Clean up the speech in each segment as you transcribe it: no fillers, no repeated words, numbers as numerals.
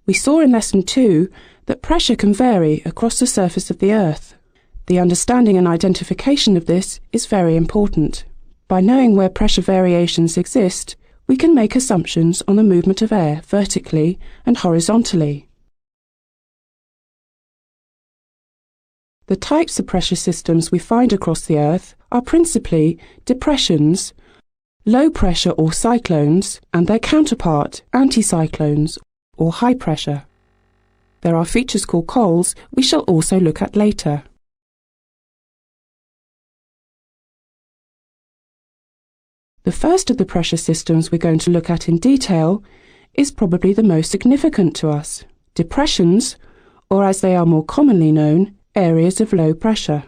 We saw in Lesson 2 that pressure can vary across the surface of the Earth. The understanding and identification of this is very important. By knowing where pressure variations exist, we can make assumptions on the movement of air vertically and horizontally. The types of pressure systems we find across the Earth are principally depressions, low pressure or cyclones, and their counterpart, anticyclones or high pressure. There are features called cols we shall also look at later. The first of the pressure systems we're going to look at in detail is probably the most significant to us: depressions, or as they are more commonly known, areas of low pressure.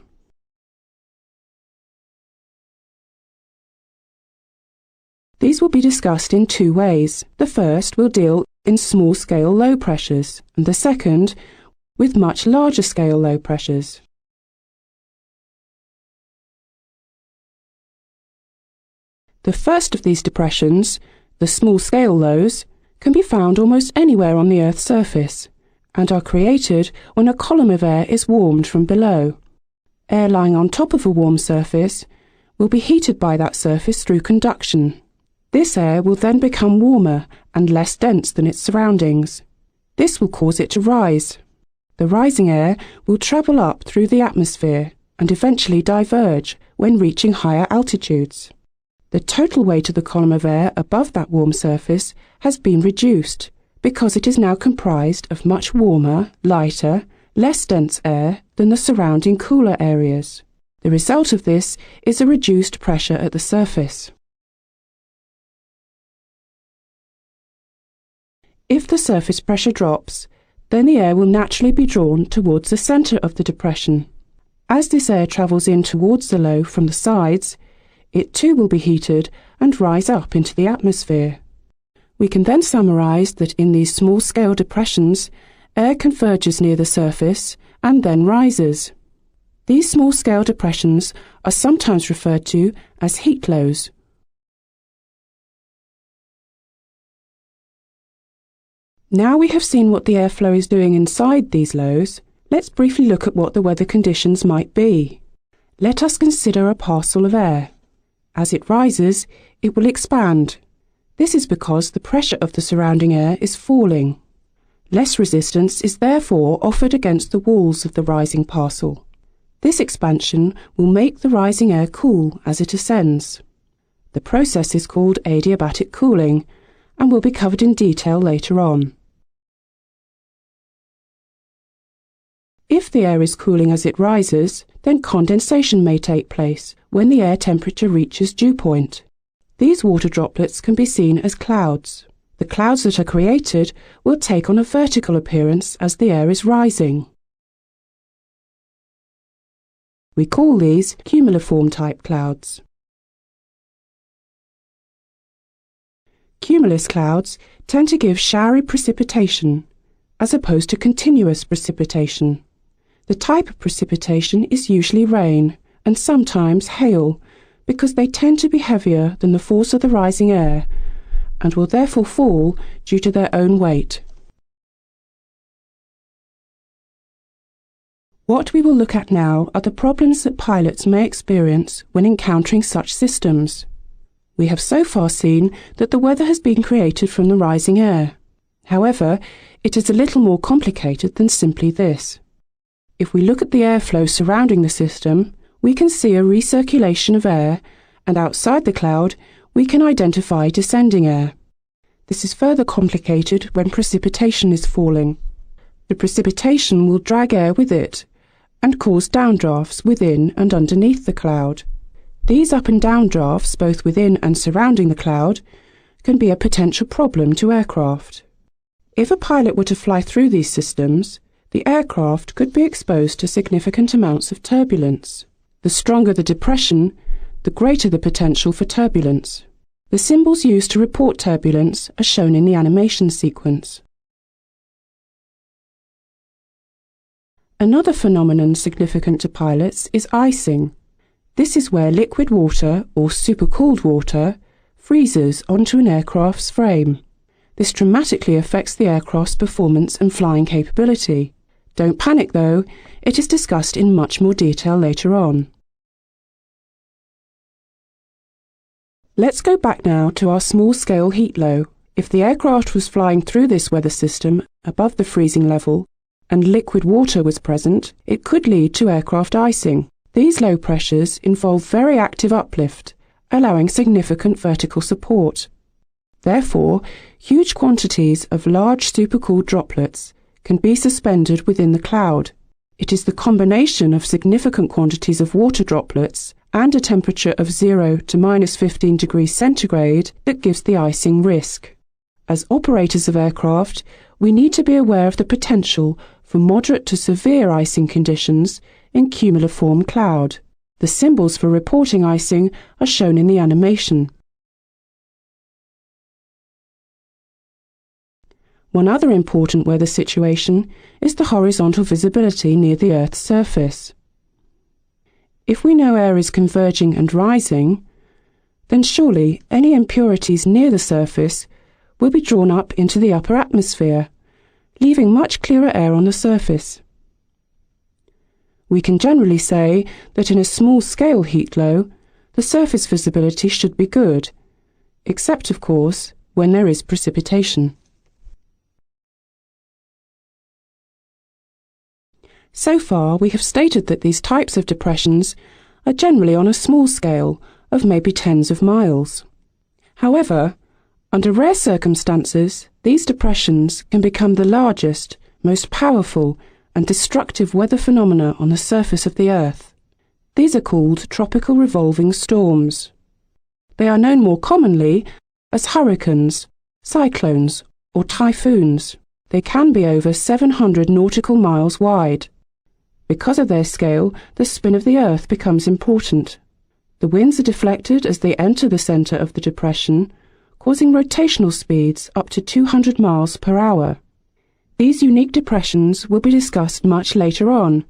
These will be discussed in two ways. The first will deal in small-scale low pressures, and the second with much larger-scale low pressures. The first of these depressions, the small-scale lows, can be found almost anywhere on the Earth's surface, and are created when a column of air is warmed from below. Air lying on top of a warm surface will be heated by that surface through conduction. This air will then become warmer and less dense than its surroundings. This will cause it to rise. The rising air will travel up through the atmosphere and eventually diverge when reaching higher altitudes. The total weight of the column of air above that warm surface has been reduced, because it is now comprised of much warmer, lighter, less dense air than the surrounding cooler areas. The result of this is a reduced pressure at the surface. If the surface pressure drops, then the air will naturally be drawn towards the centre of the depression. As this air travels in towards the low from the sides, it too will be heated and rise up into the atmosphere. We can then summarise that in these small-scale depressions, air converges near the surface and then rises. These small-scale depressions are sometimes referred to as heat lows. Now we have seen what the airflow is doing inside these lows, let's briefly look at what the weather conditions might be. Let us consider a parcel of air. As it rises, it will expand. This is because the pressure of the surrounding air is falling. Less resistance is therefore offered against the walls of the rising parcel. This expansion will make the rising air cool as it ascends. The process is called adiabatic cooling and will be covered in detail later on. If the air is cooling as it rises, then condensation may take place when the air temperature reaches dew point. These water droplets can be seen as clouds. The clouds that are created will take on a vertical appearance as the air is rising. We call these cumuliform type clouds. Cumulus clouds tend to give showery precipitation, as opposed to continuous precipitation. The type of precipitation is usually rain, and sometimes hail, because they tend to be heavier than the force of the rising air, and will therefore fall due to their own weight. What we will look at now are the problems that pilots may experience when encountering such systems. We have so far seen that the weather has been created from the rising air. However, it is a little more complicated than simply this. If we look at the airflow surrounding the system, we can see a recirculation of air, and outside the cloud, we can identify descending air. This is further complicated when precipitation is falling. The precipitation will drag air with it and cause downdrafts within and underneath the cloud. These up and down drafts, both within and surrounding the cloud, can be a potential problem to aircraft. If a pilot were to fly through these systems, the aircraft could be exposed to significant amounts of turbulence. The stronger the depression, the greater the potential for turbulence. The symbols used to report turbulence are shown in the animation sequence. Another phenomenon significant to pilots is icing. This is where liquid water, or supercooled water, freezes onto an aircraft's frame. This dramatically affects the aircraft's performance and flying capability. Don't panic though, it is discussed in much more detail later on. Let's go back now to our small-scale heat low. If the aircraft was flying through this weather system above the freezing level and liquid water was present, it could lead to aircraft icing. These low pressures involve very active uplift, allowing significant vertical support. Therefore, huge quantities of large supercooled droplets can be suspended within the cloud. It is the combination of significant quantities of water droplets and a temperature of 0 to -15 degrees centigrade that gives the icing risk. As operators of aircraft, we need to be aware of the potential for moderate to severe icing conditions in cumuliform cloud. The symbols for reporting icing are shown in the animation. One other important weather situation is the horizontal visibility near the Earth's surface. If we know air is converging and rising, then surely any impurities near the surface will be drawn up into the upper atmosphere, leaving much clearer air on the surface. We can generally say that in a small-scale heat low, the surface visibility should be good, except of course when there is precipitation. So far, we have stated that these types of depressions are generally on a small scale of maybe tens of miles. However, under rare circumstances, these depressions can become the largest, most powerful and destructive weather phenomena on the surface of the Earth. These are called tropical revolving storms. They are known more commonly as hurricanes, cyclones or typhoons. They can be over 700 nautical miles wide. Because of their scale, the spin of the Earth becomes important. The winds are deflected as they enter the centre of the depression, causing rotational speeds up to 200 miles per hour. These unique depressions will be discussed much later on,